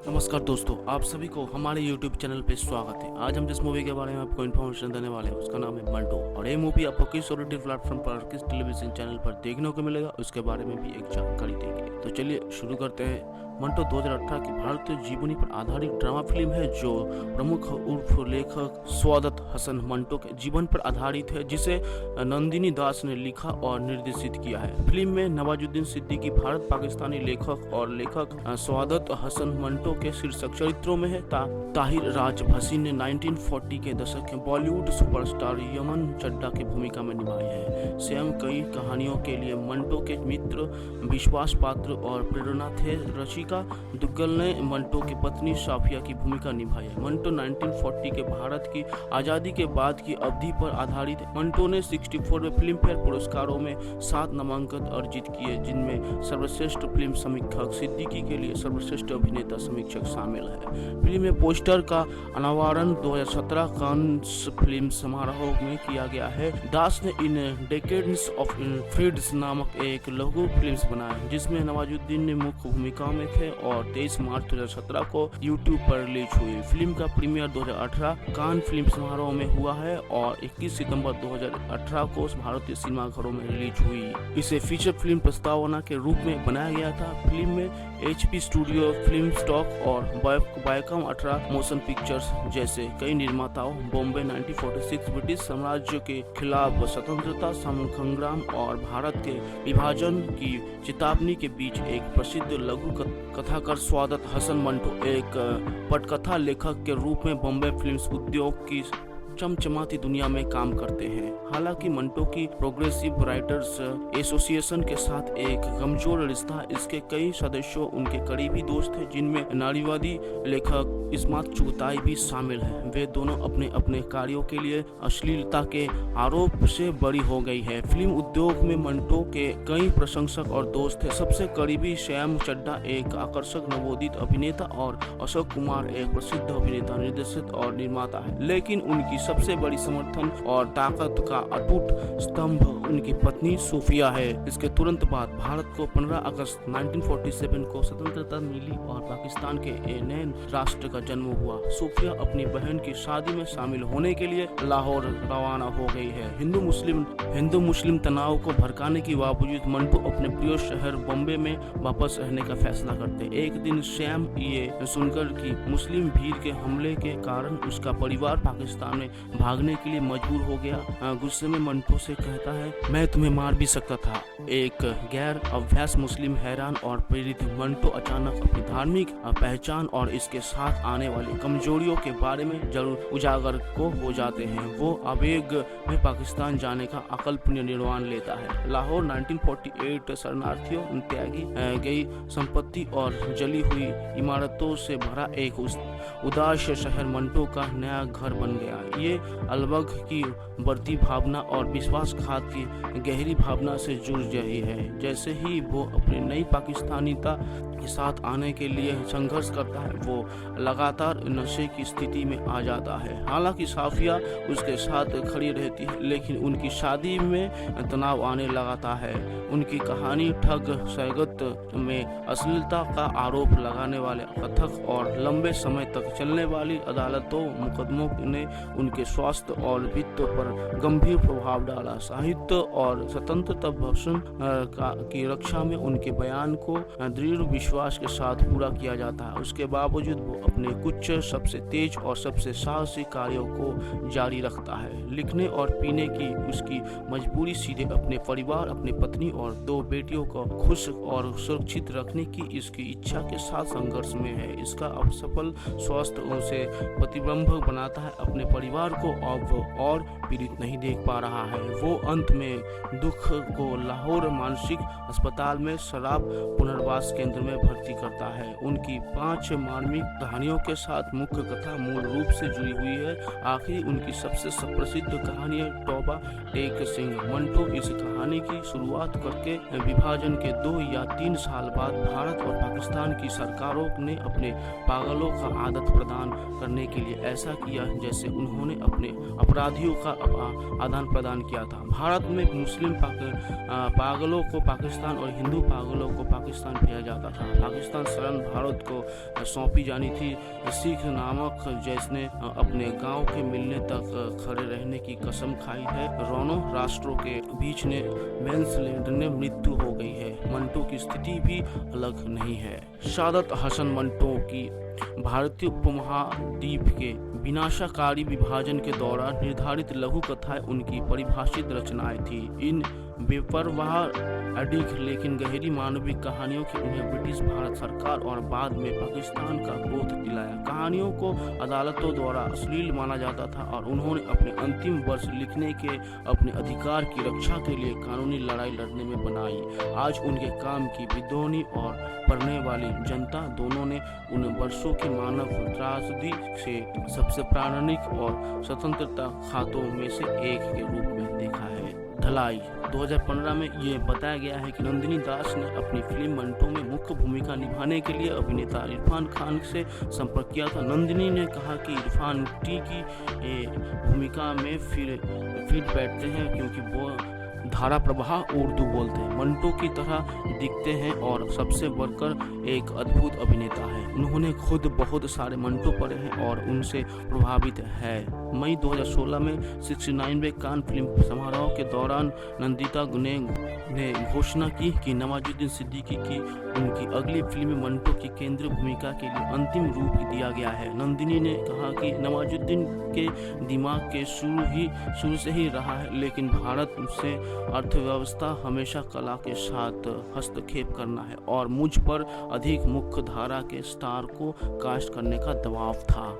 नमस्कार दोस्तों, आप सभी को हमारे YouTube चैनल पे स्वागत है। आज हम जिस मूवी के बारे में आपको इन्फॉर्मेशन देने वाले हैं उसका नाम है मंटो। और ये मूवी आपको किस ओटीटी प्लेटफॉर्म पर, किस टेलीविजन चैनल पर देखने को मिलेगा उसके बारे में भी एक जानकारी देंगे। तो चलिए शुरू करते हैं। मंटो 2018 की भारतीय जीवनी पर आधारित ड्रामा फिल्म है जो प्रमुख उर्फ लेखक सआदत हसन मंटो के जीवन पर आधारित है, जिसे नंदिनी दास ने लिखा और निर्देशित किया है। फिल्म में नवाजुद्दीन सिद्दीकी भारत पाकिस्तानी लेखक और लेखक सआदत हसन मंटो के शीर्षक चरित्रों में है। ताहिर राज भसीन ने 1940 के दशक के बॉलीवुड सुपरस्टार यमन चड्ढा की भूमिका में निभाई है। स्वयं कई कहानियों के लिए मंटो के मित्र, विश्वास पात्र और प्रेरणा थे। रचिका दुग्गल ने मंटो की पत्नी साफिया की भूमिका निभाई है। मंटो 1940 के भारत की आज़ादी के बाद की अवधि पर आधारित है। मंटो ने 64वें फिल्म फेयर पुरस्कारों में 7 नामांकन अर्जित किए, जिनमें सर्वश्रेष्ठ फिल्म समीक्षक, सिद्दीकी के लिए सर्वश्रेष्ठ अभिनेता समीक्षक शामिल है। फिल्म में पोस्टर का अनावरण 2017 कांस फिल्म समारोह में किया गया है। दास ने इन डेकेड्स ऑफ फ्रीड्स नामक एक लघु फिल्म बनाया, जिसमें नवाजुद्दीन ने मुख्य भूमिका में थे और 23 मार्च 2017 को यूट्यूब पर रिलीज हुई। फिल्म का प्रीमियर 2018 कान फिल्म समारोह में हुआ है और 21 सितंबर 2018 को भारतीय सिनेमाघरों में रिलीज हुई। इसे फीचर फिल्म प्रस्तावना के रूप में बनाया गया था। फिल्म में HP स्टूडियो, फिल्म स्टॉक और बायकॉम 18 मोशन पिक्चर्स जैसे कई निर्माताओं बॉम्बे 1946 ब्रिटिश साम्राज्य के खिलाफ स्वतंत्रता संग्राम और भारत के विभाजन की चेतावनी के बीच एक प्रसिद्ध लघु कथाकार सआदत हसन मंटो एक पटकथा लेखक के रूप में बॉम्बे फिल्म उद्योग की चमचमाती दुनिया में काम करते हैं। हालांकि मंटो की प्रोग्रेसिव राइटर्स एसोसिएशन के साथ एक कमजोर रिश्ता, इसके कई सदस्यों उनके करीबी दोस्त हैं, जिनमें नारीवादी लेखक इस्मात चुगताई भी शामिल हैं। वे दोनों अपने अपने कार्यों के लिए अश्लीलता के आरोप से बरी हो गई है। फिल्म उद्योग में मंटो के कई प्रशंसक और दोस्त हैं। सबसे करीबी श्याम चड्ढा एक आकर्षक नवोदित अभिनेता और अशोक कुमार एक प्रसिद्ध अभिनेता, निर्देशक और निर्माता है। लेकिन उनकी सबसे बड़ी समर्थन और ताकत का अटूट स्तंभ उनकी पत्नी सोफिया है। इसके तुरंत बाद भारत को 15 अगस्त 1947 को स्वतंत्रता मिली और पाकिस्तान के नए राष्ट्र का जन्म हुआ। सोफिया अपनी बहन की शादी में शामिल होने के लिए लाहौर रवाना हो गई है। हिंदू मुस्लिम तनाव को भड़काने के बावजूद मंटो अपने प्रिय शहर बॉम्बे में वापस रहने का फैसला करते। एक दिन श्याम ये सुनकर कि मुस्लिम भीड़ के हमले के कारण उसका परिवार पाकिस्तान में भागने के लिए मजबूर हो गया, गुस्से में मंटो से कहता है, मैं तुम्हें मार भी सकता था। एक गैर अभ्यास मुस्लिम हैरान और प्रेरित मंटो अचानक अपनी धार्मिक पहचान और इसके साथ आने वाली कमजोरियों के बारे में जरूर उजागर को हो जाते हैं। वो आवेग में पाकिस्तान जाने का अकल्पनीय निर्णय लेता है। लाहौर 1948 शरणार्थियों, त्यागी गई संपत्ति और जली हुई इमारतों से भरा एक उदास शहर मंटो का नया घर बन गया। ये अलग की बढ़ती भावना और विश्वासघात की गहरी भावना से जुड़ रही है। जैसे ही वो अपनी नई पाकिस्तानीता के साथ आने के लिए संघर्ष करता है, वो लगातार नशे की स्थिति में आ जाता है। हालांकि साफिया उसके साथ खड़ी रहती है, लेकिन उनकी शादी में तनाव आने लगता है। उनकी कहानी ठग सैगत में अश्लीलता का आरोप लगाने वाले कथक और लंबे समय तक चलने वाली अदालतों मुकदमों ने उनके स्वास्थ्य और वित्त पर गंभीर प्रभाव डाला। साहित्य और स्वतंत्रता भाषण की रक्षा में उनके बयान को दृढ़ विश्वास के साथ पूरा किया जाता है। उसके बावजूद वो अपने कुछ सबसे तेज और सबसे साहसी कार्यों को जारी रखता है। लिखने और पीने की उसकी मजबूरी सीधे अपने परिवार, अपनी पत्नी और 2 बेटियों को खुश और सुरक्षित रखने की इसकी इच्छा के साथ संघर्ष में है। इसका असफल स्वास्थ्य उसे प्रतिबंध बनाता है, अपने परिवार को अब और पीड़ित नहीं देख पा रहा है। वो अंत में दुख को लाहौर मानसिक अस्पताल में शराब पुनर्वास केंद्र में भर्ती करता है। उनकी 5 मार्मिक कहानियों के साथ मुख्य कथा मूल रूप से जुड़ी हुई है। आखिरी उनकी सबसे प्रसिद्ध कहानी है तौबा टेक सिंह। मंटो इस कहानी की शुरुआत करके विभाजन के 2 या 3 साल बाद भारत और पाकिस्तान की सरकारों ने अपने पागलों का आदत प्रदान करने के लिए ऐसा किया जैसे उन्होंने उन्होंने अपने अपराधियों का आदान प्रदान किया था। भारत में मुस्लिम पागलों को पाकिस्तान और हिंदू पागलों को पाकिस्तान भेजा जाता था। पाकिस्तान शरण भारत को सौंपी जानी थी। सिख नामक जिसने अपने गांव के मिलने तक खड़े रहने की कसम खाई है। दोनों राष्ट्रों के बीच ने मैंसलैंड ने मृत्यु हो गई है। मंटो की स्थिति भी अलग नहीं है। सादत हसन मंटो की भारतीय उपमहाद्वीप के विनाशकारी विभाजन के दौरान निर्धारित लघु कथाएं उनकी परिभाषित रचनाएं थी। इन बेपरवाह अडिग लेकिन गहरी मानवीय कहानियों की उन्हें ब्रिटिश भारत सरकार और बाद में पाकिस्तान का बोध दिलाया। कहानियों को अदालतों द्वारा अश्लील माना जाता था और उन्होंने अपने अंतिम वर्ष लिखने के अपने अधिकार की रक्षा के लिए कानूनी लड़ाई लड़ने में बनाई। आज उनके काम की विद्वानी और पढ़ने वाली जनता दोनों ने उन वर्षों की मानव त्रासदी से सबसे प्रामाणिक और स्वतंत्रता खातों में से एक के रूप में देखा है। ढलाई 2015 में ये बताया गया है कि नंदिनी दास ने अपनी फिल्म मंटो में मुख्य भूमिका निभाने के लिए अभिनेता इरफान खान से संपर्क किया था। नंदिनी ने कहा कि इरफान टी की भूमिका में फिट बैठते हैं क्योंकि वो धारा प्रवाह उर्दू बोलते हैं, मंटो की तरह दिखते हैं और सबसे बढ़कर एक अद्भुत अभिनेता है। उन्होंने खुद बहुत सारे मंटो पढ़े हैं और उनसे प्रभावित है। मई 2016 में 69वें कान फिल्म समारोह के दौरान नंदिता ने घोषणा की कि नवाजुद्दीन सिद्दीकी की उनकी अगली फिल्म मंटो की केंद्रीय भूमिका के लिए अंतिम रूप दिया गया है। नंदिनी ने कहा कि नवाजुद्दीन के दिमाग के शुरू से ही रहा है, लेकिन भारत से अर्थव्यवस्था हमेशा कला के साथ हस्तक्षेप करना है और मुझ पर अधिक मुख्य धारा के स्टार को कास्ट करने का दबाव था।